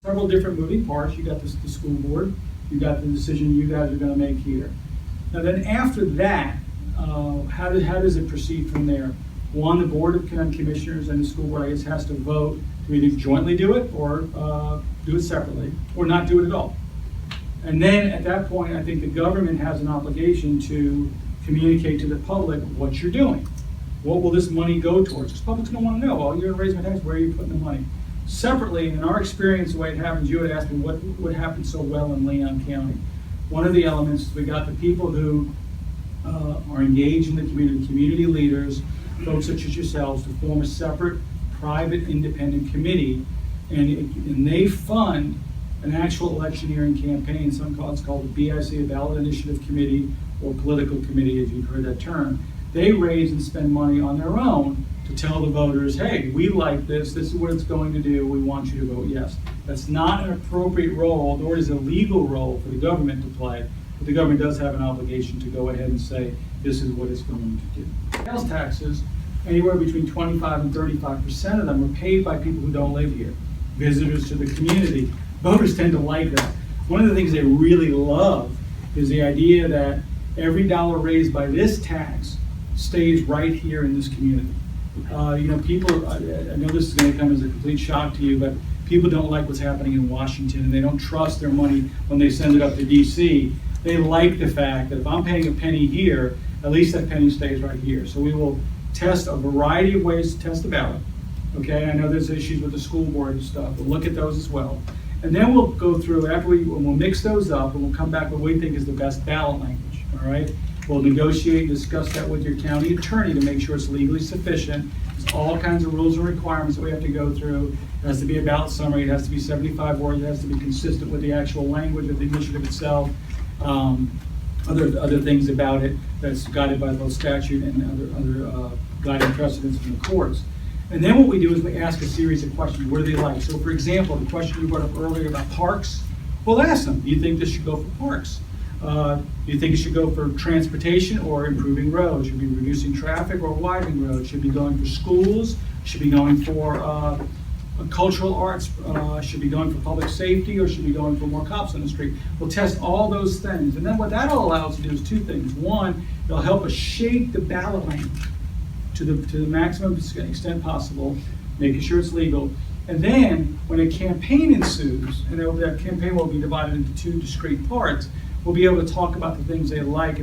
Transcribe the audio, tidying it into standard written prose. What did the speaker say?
several different moving parts. You got the school board, you got the decision you guys are going to make here. Now then after that, how does it proceed from there? One, the Board of Commissioners and the school board, I guess, has to vote to either jointly do it or do it separately, or not do it at all. And then at that point, I think the government has an obligation to communicate to the public what you're doing. What will this money go towards? Because the public's going to want to know, well, you're going to raise my tax, where are you putting the money? Separately, in our experience, the way it happens, you had asked me what happened so well in Leon County. One of the elements is we got the people who are engaged in the community leaders, folks such as yourselves, to form a separate, private, independent committee, and they fund an actual electioneering campaign. Some call it's called the BIC, a Ballot Initiative Committee, or political committee, as you've heard that term. They raise and spend money on their own to tell the voters, hey, we like this is what it's going to do, we want you to vote yes. That's not an appropriate role, nor is it a legal role for the government to play, but the government does have an obligation to go ahead and say, this is what it's going to do. Sales taxes, anywhere between 25 and 35% of them are paid by people who don't live here, visitors to the community. Voters tend to like that. One of the things they really love is the idea that every dollar raised by this tax stays right here in this community. People, I know this is going to come as a complete shock to you, but people don't like what's happening in Washington, and they don't trust their money when they send it up to DC. They like the fact that if I'm paying a penny here, at least that penny stays right here. So we will test a variety of ways to test the ballot. Okay, I know there's issues with the school board and stuff. We'll look at those as well. And then we'll go through, we'll mix those up, and we'll come back with what we think is the best ballot language, all right? We'll negotiate and discuss that with your county attorney to make sure it's legally sufficient. There's all kinds of rules and requirements that we have to go through. It has to be a ballot summary, it has to be 75 words, it has to be consistent with the actual language of the initiative itself. Other things about it that's guided by both statute and other guiding precedents from the courts. And then what we do is we ask a series of questions. What do they like? So for example, the question you brought up earlier about parks, we'll ask them, do you think this should go for parks? Do you think it should go for transportation or improving roads? Should be reducing traffic or widening roads? Should be going for schools? Should be going for cultural arts? Should be going for public safety, or should be going for more cops on the street? We'll test all those things. And then what that'll allow us to do is two things. One, it'll help us shape the ballot language to the maximum extent possible, making sure it's legal. And then when a campaign ensues, and that campaign will be divided into two discrete parts, we'll be able to talk about the things they like.